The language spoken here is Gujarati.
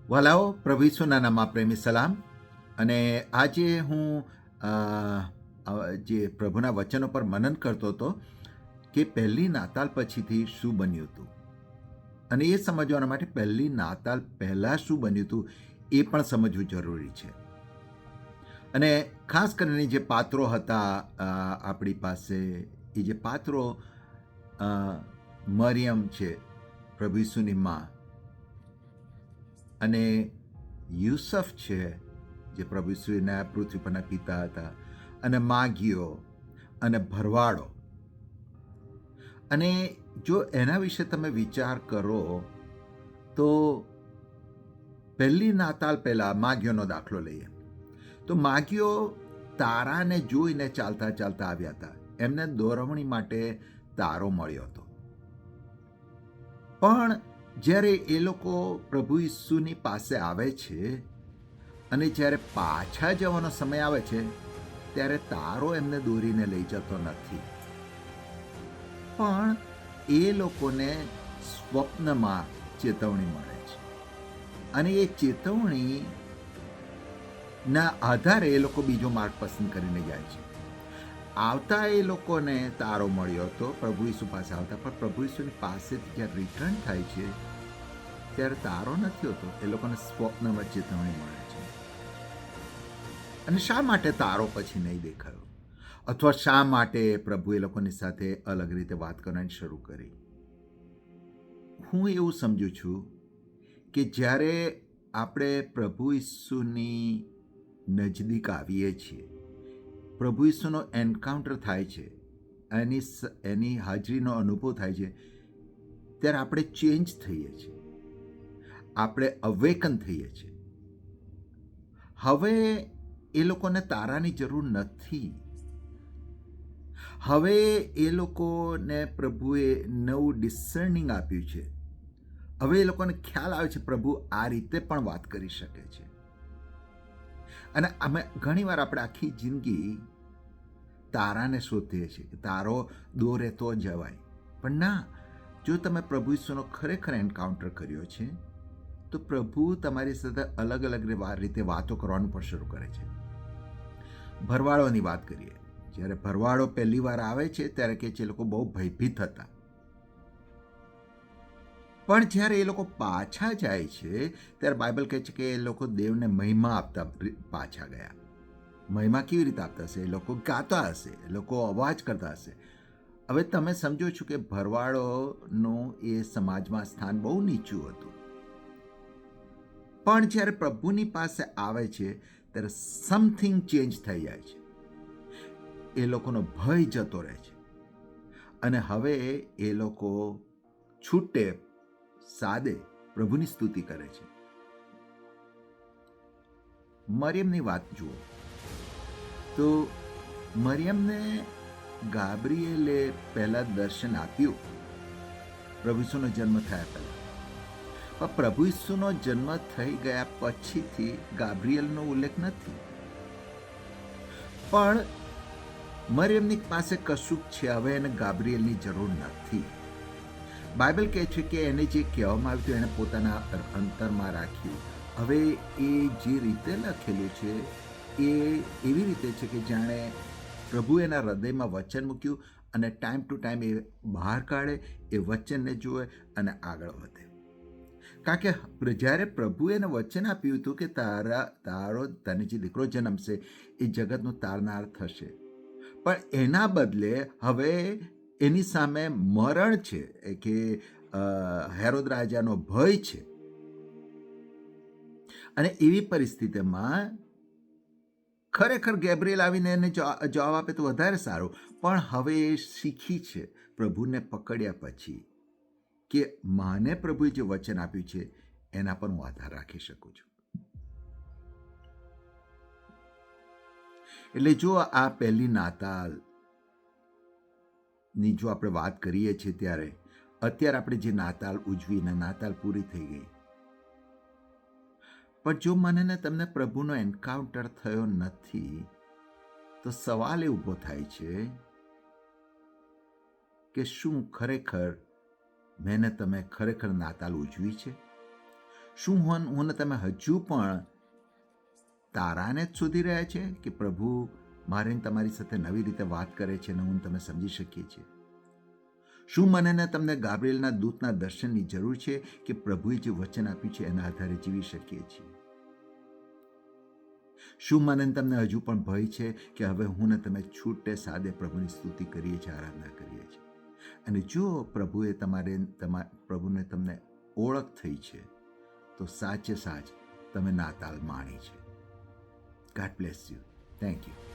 વાલાઓ, પ્રભુ ઈસુના નામમાં પ્રેમી સલામ. અને આજે હું જે પ્રભુના વચનો પર મનન કરતો હતો કે પહેલી નાતાલ પછીથી શું બન્યું હતું, અને એ સમજવાના માટે પહેલી નાતાલ પહેલાં શું બન્યું હતું એ પણ સમજવું જરૂરી છે. અને ખાસ કરીને જે પાત્રો હતા આપણી પાસે, એ જે પાત્રો મરિયમ છે, પ્રભુ ઈસુની માં, અને યુસફ છે, જે પ્રભુ ઈસુના પૃથ્વી પરના પિતા હતા, અને માગીઓ અને ભરવાડો. અને જો એના વિશે તમે વિચાર કરો તો પહેલી નાતાલ પહેલાં માગીઓનો દાખલો લઈએ તો માગીઓ તારાને જોઈને ચાલતા ચાલતા આવ્યા હતા. એમને દોરવણી માટે તારો મળ્યો હતો. પણ જ્યારે એ લોકો પ્રભુ ઈસુની પાસે આવે છે અને જ્યારે પાછા જવાનો સમય આવે છે ત્યારે તારો એમને દોરીને લઈ જતો નથી, પણ એ લોકોને સ્વપ્નમાં ચેતવણી મળે છે. અને એ ચેતવણીના આધારે એ લોકો બીજો માર્ગ પસંદ કરીને જાય છે. આવતા એ લોકોને તારો મળ્યો હતો પ્રભુ ઈસુ પાસે આવતા, પણ પ્રભુ ઈસુની પાસેથી જ્યારે રિટર્ન થાય છે ત્યારે તારો નથી હોતો, એ લોકોને સ્વપ્નમાં ચેતવણી મળે છે. અને શા માટે તારો પછી નહીં દેખાયો, અથવા શા માટે પ્રભુ એ લોકોની સાથે અલગ રીતે વાત કરવાની શરૂ કરી? હું એવું સમજુ છું કે જ્યારે આપણે પ્રભુ ઈસુની નજદીક આવીએ છીએ, પ્રભુ ઈસુનો એન્કાઉન્ટર થાય છે, એની હાજરીનો અનુભવ થાય છે, ત્યારે આપણે ચેન્જ થઈએ છીએ, આપણે અવેકન થઈએ છીએ. હવે એ લોકોને તારાની જરૂર નથી. હવે એ લોકોને પ્રભુએ નવું ડિસર્નિંગ આપ્યું છે. હવે એ લોકોને ખ્યાલ આવે છે પ્રભુ આ રીતે પણ વાત કરી શકે છે. અને અમે ઘણીવાર આપણે આખી જિંદગી તારાને શોધીએ છીએ કે તારો દોરે તો જવાય, પણ ના, જો તમે પ્રભુ ઈસુનો ખરેખર એન્કાઉન્ટર કર્યો છે તો પ્રભુ તમારી સાથે અલગ અલગ રીતે વાતો કરવાનું પણ શરૂ કરે છે. ભરવાડોની વાત કરીએ. જ્યારે ભરવાડો પહેલી વાર આવે છે ત્યારે કે છે એ લોકો બહુ ભયભીત હતા, પણ જ્યારે એ લોકો પાછા જાય છે ત્યારે બાઇબલ કહે છે કે એ લોકો દેવને મહિમા આપતા પાછા ગયા. મહિમા કેવી રીતે આપતા હશે? એ લોકો ગાતા હશે, એ લોકો અવાજ કરતા હશે. હવે તમે સમજો છો કે ભરવાડોનું એ સમાજમાં સ્થાન બહુ નીચું હતું, પણ જ્યારે પ્રભુની પાસે આવે છે ત્યારે સમથિંગ ચેન્જ થઈ જાય છે. એ લોકોનો ભય જતો રહે છે, અને હવે એ લોકો છૂટે સાદે પ્રભુની સ્તુતિ કરે છે. મરિયમની વાત જુઓ તો મરિયમને ગાબ્રિએલે પહેલા દર્શન આપ્યું પ્રભુ ઈસુનો જન્મ થયા પહેલા, પણ પ્રભુ ઈસુનો જન્મ થઈ ગયા પછીથી ગાબ્રિએલનો ઉલ્લેખ નથી. પણ મરિયમની પાસે કશુંક છે, હવે એને ગાબ્રિએલની જરૂર નથી. બાઇબલ કહે છે કે એને જે કહેવામાં આવ્યું હતું એને પોતાના અંતરમાં રાખ્યું. હવે એ જે રીતે લખેલું છે એ એવી રીતે છે કે જાણે પ્રભુ એના હૃદયમાં વચન મૂક્યું અને ટાઈમ ટુ ટાઈમ એ બહાર કાઢે, એ વચનને જુએ અને આગળ વધે. કારણ કે જ્યારે પ્રભુએ એને વચન આપ્યું હતું કે તને જે દીકરો જન્મશે એ જગતનું તારનાર થશે, પણ એના બદલે હવે એની સામે મરણ છે, કે હેરોદ રાજાનો ભય છે. અને એવી પરિસ્થિતિમાં ખરેખર ગેબ્રિએલ આવીને એને જવાબ આપે તો વધારે સારું, પણ હવે એ શીખી છે પ્રભુને પકડ્યા પછી કે માને પ્રભુએ જે વચન આપ્યું છે એના પર હું આધાર રાખી શકું છું. એટલે જો આ પહેલી નાતાલની જો આપણે વાત કરીએ છીએ ત્યારે અત્યારે આપણે જે નાતાલ ઉજવીને નાતાલ પૂરી થઈ ગઈ, પણ જો મને ને તમને પ્રભુનો એન્કાઉન્ટર થયો નથી તો સવાલ એ ઊભો થાય છે કે શું ખરેખર મેં ને તમે ખરેખર નાતાલ ઉજવી છે? શું હું ને તમે હજુ પણ તારાને જ શોધી રહ્યા છે કે પ્રભુ મારે ને તમારી સાથે નવી રીતે વાત કરે છે અને હું ને તમે સમજી શકીએ છીએ? શું મને ને તમને ગાબ્રિએલના દૂતના દર્શનની જરૂર છે કે પ્રભુએ જે વચન આપ્યું છે એના આધારે જીવી શકીએ છીએ? શું મને ને તમને હજુ પણ ભય છે કે હવે હું ને તમે છૂટે સાદે પ્રભુની સ્તુતિ કરીએ છીએ, આરાધના કરીએ છીએ? અને જો પ્રભુને તમને ઓળખ થઈ છે તો સાચે સાચ તમે નાતાલ માણી છે. God bless you. Thank you.